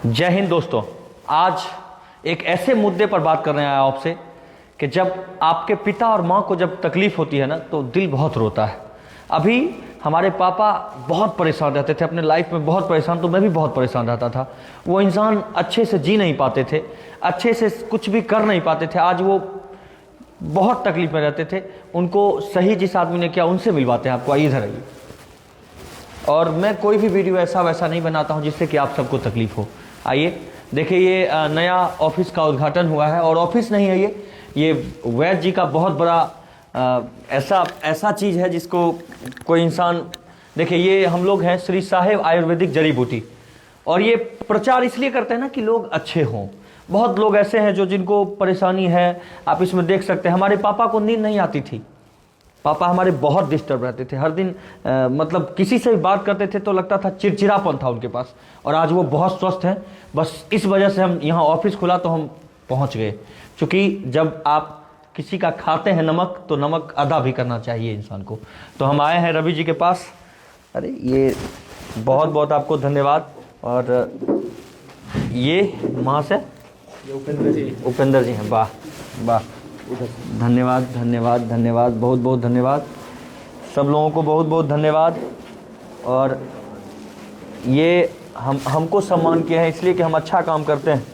जय हिंद दोस्तों। आज एक ऐसे मुद्दे पर बात करने आया आपसे कि जब आपके पिता और माँ को जब तकलीफ होती है ना तो दिल बहुत रोता है। अभी हमारे पापा बहुत परेशान रहते थे, अपने लाइफ में बहुत परेशान, तो मैं भी बहुत परेशान रहता था। वो इंसान अच्छे से जी नहीं पाते थे, अच्छे से कुछ भी कर नहीं पाते थे। आज वो बहुत तकलीफ में रहते थे। उनको सही जिस आदमी ने किया उनसे मिलवाते हैं आपको। आइए इधर आइए। और मैं कोई भी वीडियो ऐसा वैसा नहीं बनाता हूँ जिससे कि आप सबको तकलीफ हो। आइए देखिए, ये नया ऑफिस का उद्घाटन हुआ है। और ऑफिस नहीं है ये वैद्य जी का बहुत बड़ा ऐसा चीज़ है जिसको कोई इंसान, देखिए ये हम लोग हैं श्री साहेब आयुर्वेदिक जड़ी बूटी, और ये प्रचार इसलिए करते हैं ना कि लोग अच्छे हों। बहुत लोग ऐसे हैं जो जिनको परेशानी है, आप इसमें देख सकते हैं। हमारे पापा को नींद नहीं आती थी, पापा हमारे बहुत डिस्टर्ब रहते थे हर दिन। मतलब किसी से भी बात करते थे तो लगता था चिड़चिड़ापन था उनके पास। और आज वो बहुत स्वस्थ हैं। बस इस वजह से हम यहाँ ऑफिस खुला तो हम पहुँच गए। क्योंकि जब आप किसी का खाते हैं नमक तो नमक अदा भी करना चाहिए इंसान को। तो हम आए हैं रवि जी के पास। अरे ये बहुत बहुत आपको धन्यवाद। और ये माँ से उपेंद्र जी हैं। वाह वाह, धन्यवाद धन्यवाद धन्यवाद, बहुत बहुत धन्यवाद। सब लोगों को बहुत बहुत धन्यवाद। और ये हमको सम्मान किया है इसलिए कि हम अच्छा काम करते हैं।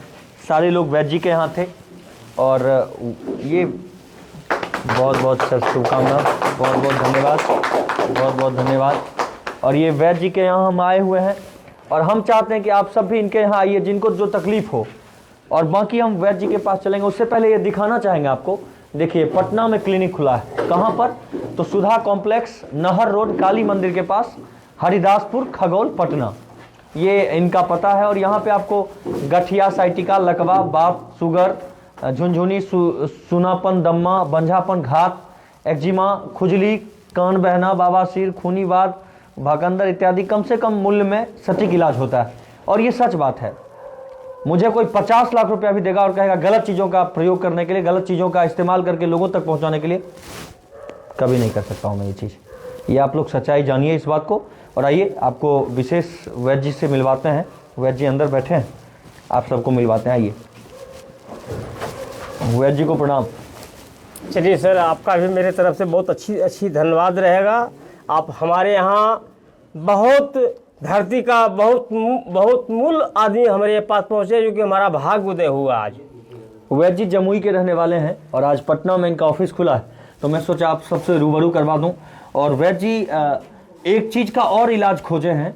सारे लोग वैद्य जी के यहाँ थे। और ये बहुत बहुत सर शुभकामना, बहुत बहुत धन्यवाद, बहुत बहुत धन्यवाद। और ये वैद्य जी के यहाँ हम आए हुए हैं और हम चाहते हैं कि आप सब भी इनके यहाँ आइए जिनको जो तकलीफ हो। और बाकी हम वैद्य जी के पास चलेंगे। उससे पहले ये दिखाना चाहेंगे आपको। देखिए पटना में क्लिनिक खुला है। कहाँ पर? तो सुधा कॉम्प्लेक्स, नहर रोड, काली मंदिर के पास, हरिदासपुर, खगौल, पटना, ये इनका पता है। और यहाँ पे आपको गठिया, साइटिका, लकवा, बात, शुगर, झुनझुनी, सुनापन, दम्मा, बंझापन, घात, एक्जिमा, खुजली, कान बहना, बवासीर, खूनीवाद, भागंदर इत्यादि कम से कम मूल्य में सटीक इलाज होता है। और ये सच बात है। मुझे कोई 50 लाख रुपया भी देगा और कहेगा गलत चीज़ों का प्रयोग करने के लिए, गलत चीज़ों का इस्तेमाल करके लोगों तक पहुंचाने के लिए, कभी नहीं कर सकता हूं मैं ये चीज़। ये आप लोग सच्चाई जानिए इस बात को। और आइए आपको विशेष वैद्य जी से मिलवाते हैं। वैद्य जी अंदर बैठे हैं, आप सबको मिलवाते हैं। आइए, वैद्य जी को प्रणाम। चलिए सर, आपका भी मेरे तरफ से बहुत अच्छी धन्यवाद रहेगा। आप हमारे यहाँ बहुत धरती का बहुत मूल आदमी हमारे पास पहुँचे, जो कि हमारा भाग्य उदय हुआ आज। वैद्य जी जमुई के रहने वाले हैं और आज पटना में इनका ऑफिस खुला है, तो मैं सोचा आप सबसे रूबरू करवा दूं। और वैद्य जी एक चीज़ का और इलाज खोजे हैं,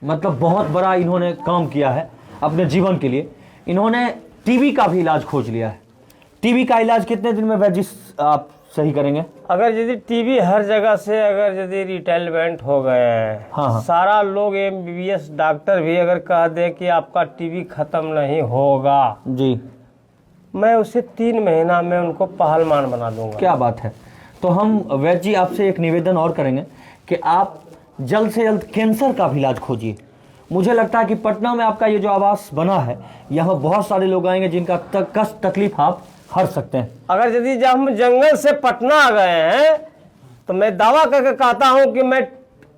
मतलब बहुत बड़ा इन्होंने काम किया है अपने जीवन के लिए। इन्होंने टीबी का भी इलाज खोज लिया है। टीबी का इलाज कितने दिन में वैद्य जी आप सही करेंगे? अगर यदि टीबी हर जगह से अगर यदि रिटायरमेंट हो गए हैं, हाँ। सारा लोग MBBS डॉक्टर भी अगर कह दे कि आपका टीबी खत्म नहीं होगा जी, मैं उसे 3 महीना में उनको पहलवान बना दूंगा। क्या बात है। तो हम वैद्य जी आपसे एक निवेदन और करेंगे कि आप जल्द से जल्द कैंसर का भी इलाज खोजिए। मुझे लगता है कि पटना में आपका ये जो आवास बना है, यहाँ बहुत सारे लोग आएंगे जिनका कष्ट तकलीफ आप हर सकते हैं। अगर यदि जब हम जंगल से पटना आ गए हैं तो मैं दावा करके कहता हूं कि मैं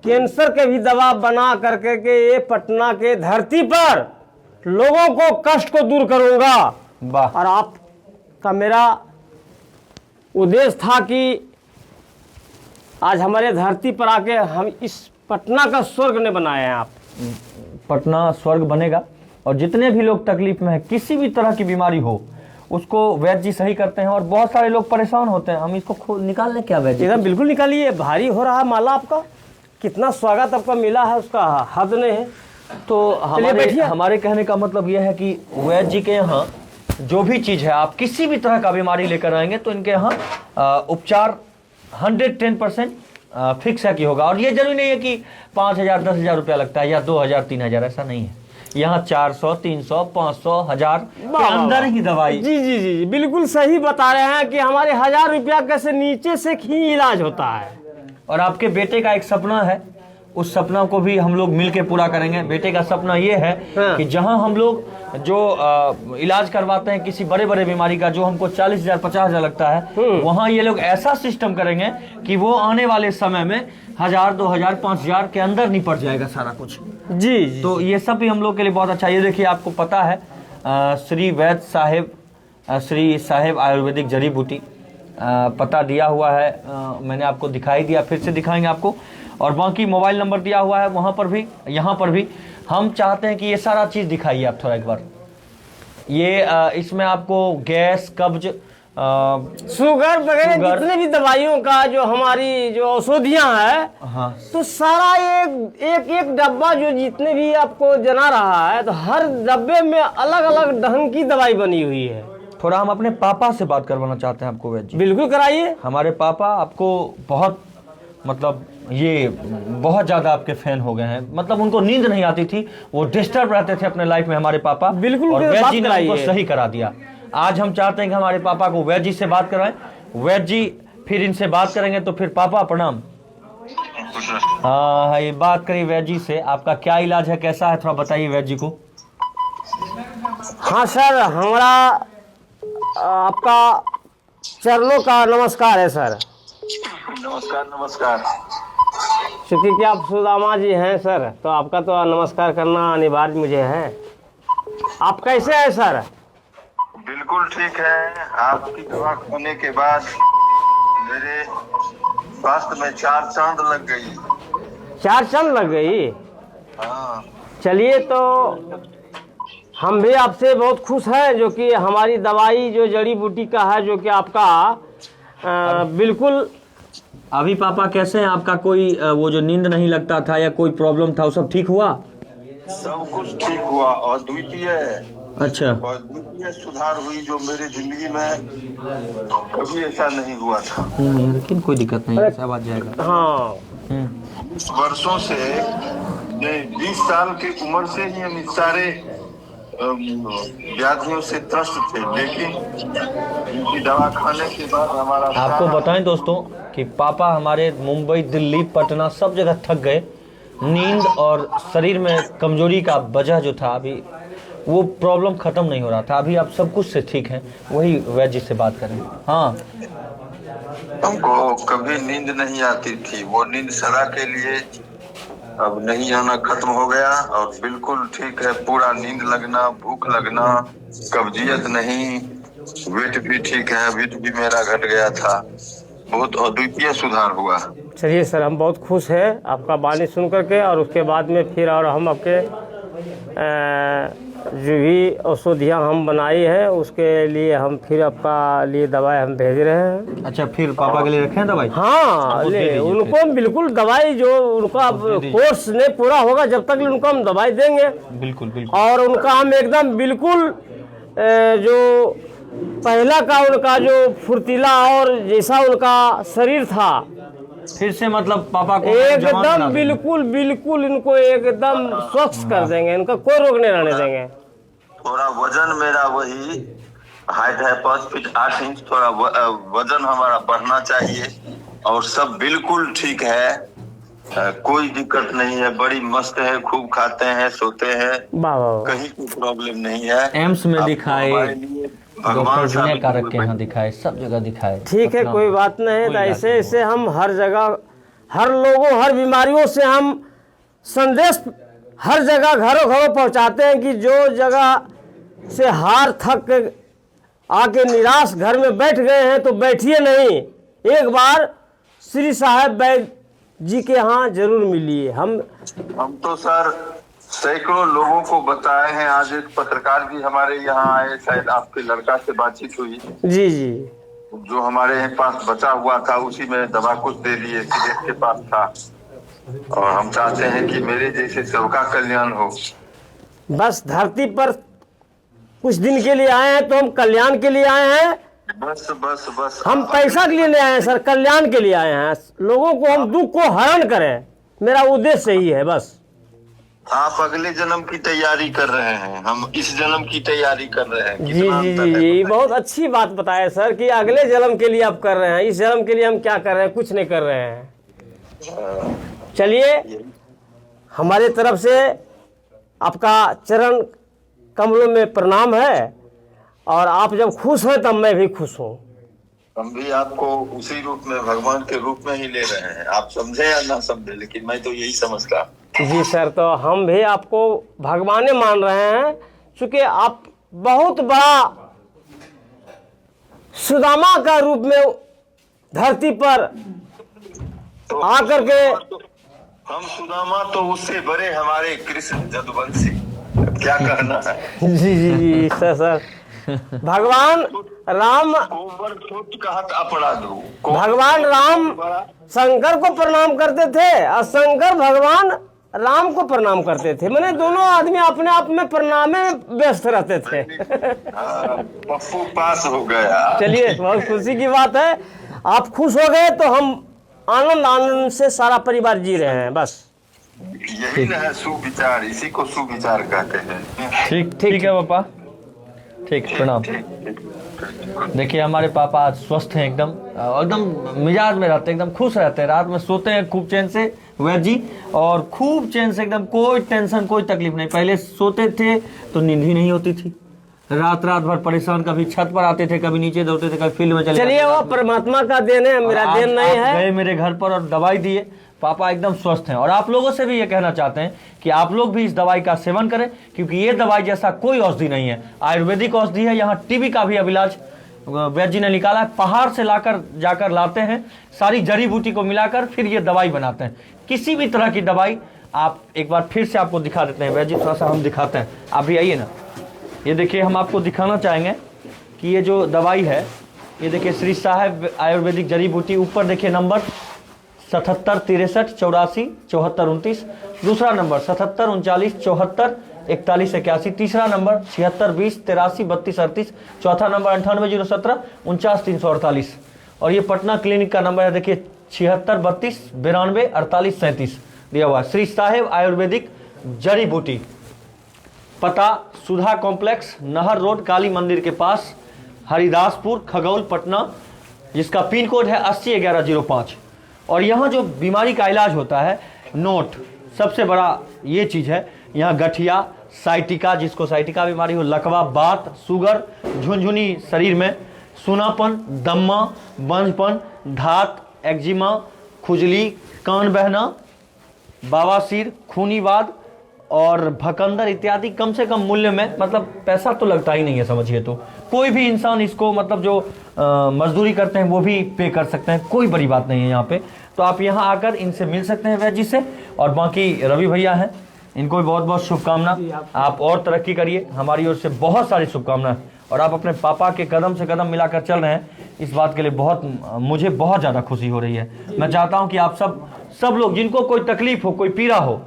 कैंसर के भी दवा बना करके के ये पटना के धरती पर लोगों को कष्ट को दूर करूंगा। वाह। और आपका मेरा उद्देश्य था कि आज हमारे धरती पर आके हम इस पटना का स्वर्ग ने बनाए हैं। आप पटना स्वर्ग बनेगा। और जितने भी लोग तकलीफ में हैं, किसी भी तरह की बीमारी हो, उसको वैद्य जी सही करते हैं। और बहुत सारे लोग परेशान होते हैं, हम इसको निकाल लें क्या वैद्य जी? एकदम बिल्कुल निकालिए। भारी हो रहा है माला आपका, कितना स्वागत आपका मिला है उसका हद नहीं है। तो हमारे कहने का मतलब यह है कि वैद्य जी के यहाँ जो भी चीज़ है, आप किसी भी तरह का बीमारी लेकर आएंगे तो इनके यहाँ उपचार 110% फिक्स है कि होगा। और ये जरूरी नहीं है कि 5,000 10,000 रुपया लगता है या 2,000 3,000, ऐसा नहीं है। यहाँ 400 300 500 1000 के अंदर ही दवाई। जी जी जी जी, बिल्कुल सही बता रहे हैं कि हमारे 1,000 रुपया कैसे नीचे से ही इलाज होता है। और आपके बेटे का एक सपना है, उस सपना को भी हम लोग मिलके पूरा करेंगे। बेटे का सपना ये है हाँ। कि जहां हम लोग जो इलाज करवाते हैं किसी बड़े बड़े बीमारी का, जो हमको 40,000 50,000 लगता है, वहां ये लोग ऐसा सिस्टम करेंगे कि वो आने वाले समय में 1,000 2,000 5,000 के अंदर निपट जाएगा सारा कुछ। जी जी। तो ये सब भी हम लोग के लिए बहुत अच्छा। ये देखिए, आपको पता है श्री वैद्य साहेब, श्री साहेब आयुर्वेदिक जड़ी बूटी पता दिया हुआ है, मैंने आपको दिखाई दिया, फिर से दिखाएंगे आपको। और बाकी मोबाइल नंबर दिया हुआ है वहाँ पर भी, यहाँ पर भी। हम चाहते हैं कि ये सारा चीज़ दिखाइए आप थोड़ा एक बार। ये इसमें आपको गैस, कब्ज, शुगर वगैरह जितने भी दवाइयों का जो हमारी जो औषधियाँ है, हाँ, तो सारा एक डब्बा जो जितने भी आपको जना रहा है, तो हर डब्बे में अलग अलग ढंग की दवाई बनी हुई है। थोड़ा हम अपने पापा से बात करवाना चाहते हैं आपको वैद्य जी। बिल्कुल कराइए। हमारे पापा आपको बहुत, मतलब ये बहुत ज़्यादा आपके फैन हो गए हैं। मतलब उनको नींद नहीं आती थी, वो डिस्टर्ब रहते थे अपने लाइफ में हमारे पापा। बिल्कुल, और वैद्य जी ने उनको कराइए। सही करा दिया। आज हम चाहते हैं कि हमारे पापा को वैद्य जी से बात कराएं। वैद्य जी फिर इनसे बात करेंगे। तो फिर पापा प्रणाम। हाँ, ये बात करिए वैद्य जी से, आपका क्या इलाज है, कैसा है, थोड़ा बताइए वैद्य जी को। हाँ सर, हमारा आपका चरणों का नमस्कार है सर। नमस्कार नमस्कार। क्योंकि कि आप सुदामा जी हैं सर, तो आपका तो नमस्कार करना अनिवार्य मुझे है। आप कैसे हैं सर? बिल्कुल ठीक है। आपकी दवा खाने के बाद मेरे स्वास्थ्य में 4 चांद लग गई। 4 चांद लग गई? हाँ। चलिए, तो हम भी आपसे बहुत खुश हैं, जो कि हमारी दवाई जो जड़ी बूटी का है, जो कि आपका बिल्कुल। अभी पापा कैसे हैं? आपका कोई वो जो नींद नहीं लगता था या कोई प्रॉब्लम था, वो सब ठीक हुआ? सब कुछ ठीक हुआ। और द्वितीय अच्छा, सुधार हुई जो मेरी जिंदगी में कभी ऐसा नहीं हुआ था। लेकिन कोई दिक्कत नहीं है, सब आ जाएगा। हाँ, 20 वर्षों से, 20 साल की उम्र से ही हम इस सारे व्याधियों से त्रस्त थे, लेकिन इनकी दवा खाने के बाद हमारा आपको बताएं दोस्तों कि पापा हमारे मुंबई, दिल्ली, पटना सब जगह थक गए। नींद और शरीर में कमजोरी का वजह जो था, अभी वो प्रॉब्लम खत्म नहीं हो रहा था। अभी आप सब कुछ से ठीक हैं। वही वैद्य जी से बात करें। हाँ, हमको कभी नींद नहीं आती थी, वो नींद सदा के लिए अब नहीं आना खत्म हो गया और बिल्कुल ठीक है। पूरा नींद लगना, भूख लगना, कब्जियत नहीं, वेट भी ठीक है, वेट भी मेरा घट गया था। बहुत अद्वितीय सुधार हुआ। चलिए सर, हम बहुत खुश हैं आपका वाणी सुन करके। और उसके बाद में फिर और हम आपके जो भी औषधियाँ हम बनाई है, उसके लिए हम फिर आपका लिए दवाई हम भेज रहे हैं। अच्छा, फिर पापा के लिए रखें दवाई? हाँ, ले उनको बिल्कुल दवाई जो उनका कोर्स नहीं पूरा होगा, जब तक उनको हम दवाई देंगे। बिल्कुल बिल्कुल। और उनका हम एकदम बिल्कुल जो पहला का उनका जो फुर्तीला और जैसा उनका शरीर था, फिर से मतलब पापा को जवान बना एकदम देंगे। बिल्कुल बिल्कुल इनको एकदम स्वच्छ कर देंगे। इनका कोई रोग नहीं रहने देंगे। थोड़ा वजन मेरा वही, हाइट है 5 फीट 8 इंच, थोड़ा वजन हमारा बढ़ना चाहिए। और सब बिल्कुल ठीक है, कोई दिक्कत नहीं है, बड़ी मस्त है, खूब खाते हैं, सोते हैं, वाह वाह वाह। कहीं कोई प्रॉब्लम नहीं है। एम्स में दिखाए, हमारे लिए डॉक्टर भगवान विनय कारक के साहब यहाँ दिखाए, सब जगह दिखाए। ठीक है, कोई बात नहीं। तो ऐसे ऐसे हम हर जगह, हर लोगों, हर बीमारियों से हम संदेश हर जगह घरों घरों पहुंचाते हैं कि जो जगह से हार थक के आके निराश घर में बैठ गए हैं, तो बैठिए नहीं, एक बार श्री साहेब वैद्य जी के यहाँ जरूर मिलिए। हम तो सर सैकड़ों लोगों को बताए हैं। आज एक पत्रकार भी हमारे यहाँ आए, शायद आपके लड़का से बातचीत हुई। जी जी, जो हमारे पास बचा हुआ था उसी में दवा कुछ दे दिए, सीधे के पास था। और हम चाहते हैं कि मेरे जैसे सबका कल्याण हो। बस धरती पर कुछ दिन के लिए आए हैं, तो हम कल्याण के लिए आए हैं। बस बस बस हम पैसा के लिए नहीं आए हैं सर, कल्याण के लिए आए हैं। लोगों को हम दुख को हरण करें, मेरा उद्देश्य यही है बस। आप अगले जन्म की तैयारी कर रहे हैं, हम इस जन्म की तैयारी कर रहे हैं। जी जी जी जी, बहुत अच्छी बात बताया सर कि अगले जन्म के लिए आप कर रहे हैं। इस जन्म के लिए हम क्या कर रहे हैं? कुछ नहीं कर रहे हैं। चलिए, हमारे तरफ से आपका चरण कमलों में प्रणाम है, और आप जब खुश हैं तब मैं भी खुश हूँ। हम भी आपको उसी रूप में, भगवान के रूप में ही ले रहे हैं। आप समझे या ना समझे, लेकिन मैं तो यही समझता। जी सर, तो हम भी आपको भगवान मान रहे हैं, क्योंकि आप बहुत बड़ा सुदामा का रूप में धरती पर तो आकर के, हम सुदामा तो उससे बड़े हमारे कृष्ण जदुवंशी, क्या कहना है। जी जी जी सर भगवान राम, कहत अपराध हो। भगवान राम शंकर को प्रणाम करते थे और शंकर भगवान राम को प्रणाम करते थे। मैंने दोनों आदमी अपने आप में प्रणाम में व्यस्त रहते थे। पप्पू पास हो गया। चलिए, बहुत खुशी की बात है, आप खुश हो गए तो हम आनंद आनंद से सारा परिवार जी रहे हैं। बस यही ना है सुविचार, इसी को सुविचार कहते हैं। ठीक ठीक है पापा, ठीक, प्रणाम। देखिए हमारे पापा आज स्वस्थ हैं, एकदम मिजाज में रहते हैं, एकदम खुश रहते हैं। रात में सोते हैं खूब चैन से वैद जी, और खूब चैन से, एकदम कोई टेंशन कोई तकलीफ नहीं। पहले सोते थे तो नींद ही नहीं होती थी, रात भर परेशान, कभी छत पर आते थे, कभी नीचे दौड़ते थे, कभी फील्ड में चले। चलिए, वो परमात्मा का देन है, मेरा देन नहीं है। गए मेरे घर पर और दवाई दिए, पापा एकदम स्वस्थ हैं। और आप लोगों से भी ये कहना चाहते हैं कि आप लोग भी इस दवाई का सेवन करें, क्योंकि ये दवाई जैसा कोई औषधि नहीं है। आयुर्वेदिक औषधि है। यहाँ टीबी का भी अब इलाज वैद्य जी ने निकाला है, पहाड़ से जाकर लाते हैं, सारी जड़ी बूटी को मिलाकर फिर ये दवाई बनाते हैं। किसी भी तरह की दवाई आप एक बार फिर से आपको दिखा देते हैं। वैद्य जी थोड़ा सा हम दिखाते हैं, आप भी आइए ना। ये देखिए, हम आपको दिखाना चाहेंगे कि ये जो दवाई है, ये देखिए श्री साहेब आयुर्वेदिक जड़ी बूटी। ऊपर देखिए नंबर 77 63 84 74 29, दूसरा नंबर 77 39 74 41 81, तीसरा नंबर 76 20 83 32 38, चौथा नंबर 98 017 49 348, और ये पटना क्लिनिक का नंबर है। देखिए 76 32 92 48 37 दिया हुआ है। श्री साहेब आयुर्वेदिक जड़ी बूटी, पता सुधा कॉम्प्लेक्स, नहर रोड, काली मंदिर के पास, हरिदासपुर, खगौल, पटना, जिसका पिन कोड है 801105। और यहाँ जो बीमारी का इलाज होता है, नोट सबसे बड़ा ये चीज़ है। यहाँ गठिया, साइटिका, जिसको साइटिका बीमारी हो, लकवा, बात, शुगर, झुनझुनी शरीर में, सूनापन, दम्मा, बंजपन, धात, एक्जिमा, खुजली, कान बहना, बवासीर, खूनीवाद और भकंदर इत्यादि कम से कम मूल्य में, मतलब पैसा तो लगता ही नहीं है समझिए। तो कोई भी इंसान इसको, मतलब जो मजदूरी करते हैं वो भी पे कर सकते हैं, कोई बड़ी बात नहीं है यहाँ पे। तो आप यहाँ आकर इनसे मिल सकते हैं वैद्य जी से। और बाकी रवि भैया हैं, इनको भी बहुत बहुत शुभकामना। आप और तरक्की करिए, हमारी ओर से बहुत सारी शुभकामनाएं। और आप अपने पापा के कदम से कदम मिलाकर चल रहे हैं, इस बात के लिए मुझे बहुत ज़्यादा खुशी हो रही है। मैं चाहता हूँ कि आप सब लोग, जिनको कोई तकलीफ हो, कोई पीड़ा हो,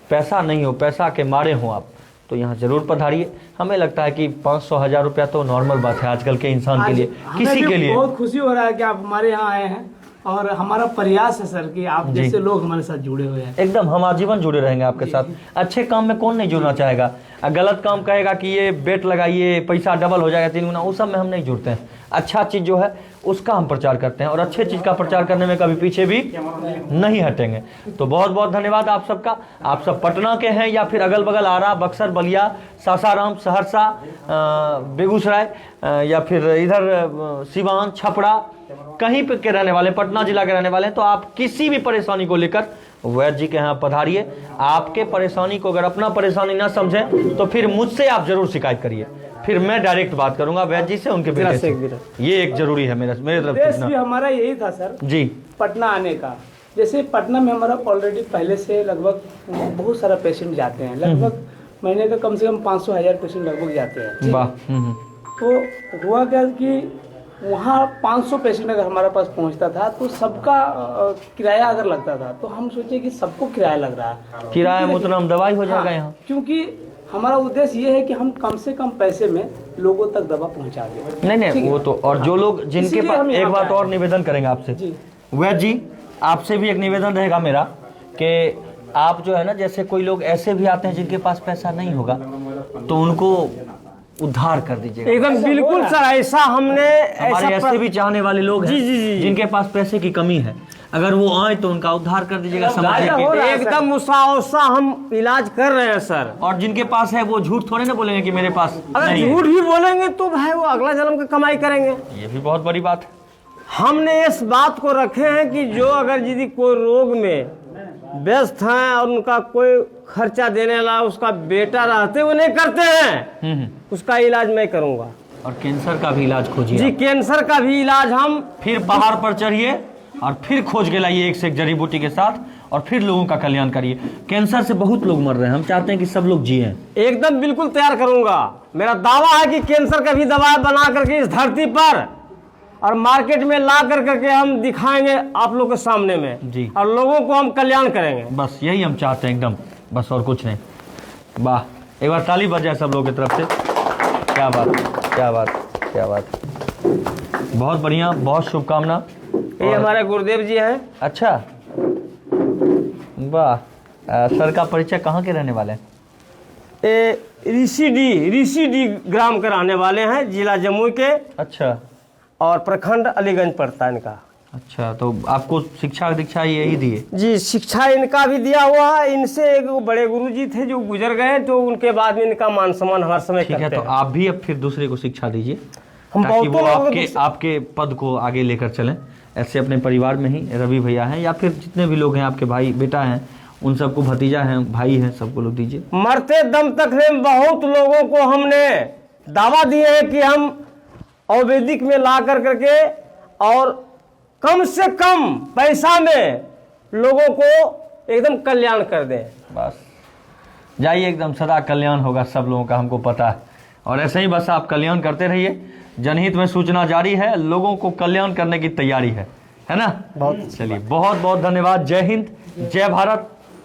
पैसा नहीं हो, पैसा के मारे हो आप, तो यहाँ जरूर पधारिए। हमें लगता है कि 500-1000 रुपया तो नॉर्मल बात है आजकल के इंसान के लिए, किसी के लिए। बहुत खुशी हो रहा है कि आप हमारे यहाँ आए हैं, और हमारा प्रयास है सर कि आप जैसे लोग हमारे साथ जुड़े हुए हैं। एकदम हम आजीवन जुड़े रहेंगे आपके साथ। अच्छे काम में कौन नहीं जुड़ना चाहेगा। गलत काम कहेगा कि ये बेट लगाइए, पैसा डबल हो जाएगा 3 गुना, उस सब में हम नहीं जुड़ते हैं। अच्छा चीज़ जो है उसका हम प्रचार करते हैं, और अच्छे चीज़ का प्रचार करने में कभी पीछे भी नहीं हटेंगे। तो बहुत बहुत धन्यवाद आप सबका। आप सब पटना के हैं या फिर अगल बगल आरा, बक्सर, बलिया, सासाराम, सहरसा, बेगूसराय, या फिर इधर सिवान, छपरा, कहीं पे के रहने वाले, पटना जिला के रहने वाले हैं, तो आप किसी भी परेशानी को लेकर वैद्य जी के यहाँ पधारिए। आपके परेशानी को अगर अपना परेशानी ना समझें तो फिर मुझसे आप जरूर शिकायत करिए, फिर मैं डायरेक्ट बात करूंगा वैद्य जी से, उनके बेटे से। ये एक जरूरी है मेरे तरफ उद्देश्य भी हमारा यही था सर जी, पटना आने का। जैसे पटना में हमारा ऑलरेडी पहले से लगभग बहुत सारा पेशेंट जाते हैं, लगभग महीने का कम से कम 500-1000 पेशेंट लगभग जाते हैं। वाह। तो हुआ क्या कि वहाँ 500 पेशेंट अगर हमारे पास पहुँचता था तो सबका किराया अगर लगता था, तो हम सोचे कि सबको किराया लग रहा है, किराया में उतना दवाई हो जाएगा यहाँ। क्योंकि हमारा उद्देश्य ये है कि हम कम से कम पैसे में लोगों तक दवा पहुँचा दें। नहीं वो तो, और जो लोग जिनके पास, एक बात और निवेदन करेंगे आपसे वैद्य जी, आपसे भी एक निवेदन रहेगा मेरा कि आप जो है ना, जैसे कोई लोग ऐसे भी आते हैं जिनके पास पैसा नहीं होगा, तो उनको उद्धार कर दीजिएगा। एकदम बिल्कुल सर, ऐसा हमने हमारे ऐसे भी चाहने वाले लोग हैं जी, जिनके पास पैसे की कमी है, अगर वो आए तो उनका उद्धार कर दीजिएगा, समझिए कि एकदम मुसावसा हम इलाज कर रहे हैं सर। और जिनके पास है वो झूठ थोड़े ना बोलेंगे कि मेरे पास अगर नहीं है। झूठ भी बोलेंगे तो भाई वो अगला जन्म की कमाई करेंगे। ये भी बहुत बड़ी बात है। हमने इस बात को रखे हैं कि जो अगर यदि कोई रोग में व्यस्त हैं और उनका कोई खर्चा देने वाला उसका बेटा रहते वो नहीं करते हैं, उसका इलाज मैं करूंगा। और कैंसर का भी इलाज खोजिए जी आप। कैंसर का भी इलाज हम फिर पहाड़ पर चढ़िए और फिर खोज के लाइए एक से एक जड़ी बूटी के साथ, और फिर लोगों का कल्याण करिए। कैंसर से बहुत लोग मर रहे हैं, हम चाहते हैं कि सब लोग जिए। एकदम बिल्कुल तैयार करूंगा। मेरा दावा है कि कैंसर का भी दवा बना करके इस धरती पर और मार्केट में ला करके हम दिखाएंगे आप लोग के सामने में जी। और लोगों को हम कल्याण करेंगे। बस यही हम चाहते हैं एकदम, बस और कुछ नहीं। वाह, एक बार ताली बज जाए सब लोगों की तरफ से। क्या बात, क्या बात, क्या बात। बहुत बढ़िया, बहुत शुभकामना। ये हमारे गुरुदेव जी हैं। अच्छा, वाह। सर का परिचय कहाँ के रहने वाले हैं? ऋषिडी ग्राम के रहने वाले हैं, जिला जमुई के, अच्छा और प्रखंड अलीगंज पड़ता है इनका। अच्छा, तो आपको शिक्षा दीक्षा यही दिए? जी, शिक्षा इनका भी दिया हुआ है। इनसे एक बड़े गुरुजी थे जो गुजर गए, तो उनके बाद में इनका मान सम्मान हर समय ठीक है। करते तो हैं। आप भी अब फिर दूसरे को शिक्षा दीजिए हम ताकि वो बहुतों लोगों को आपके पद को आगे लेकर चलें। ऐसे अपने परिवार में ही रवि भैया हैं या फिर जितने भी लोग हैं आपके भाई बेटा हैं, उन सबको भतीजा हैं, भाई हैं, सबको लोग दीजिए। मरते दम तक में बहुत लोगों को हमने दावा दिए है कि हम आयुर्वेदिक में ला करके और कम से कम पैसा में लोगों को एकदम कल्याण कर दें। बस जाइए, एकदम सदा कल्याण होगा सब लोगों का, हमको पता है। और ऐसे ही बस आप कल्याण करते रहिए। जनहित में सूचना जारी है, लोगों को कल्याण करने की तैयारी है ना? बहुत। चलिए, बहुत बहुत धन्यवाद। जय हिंद, जय भारत।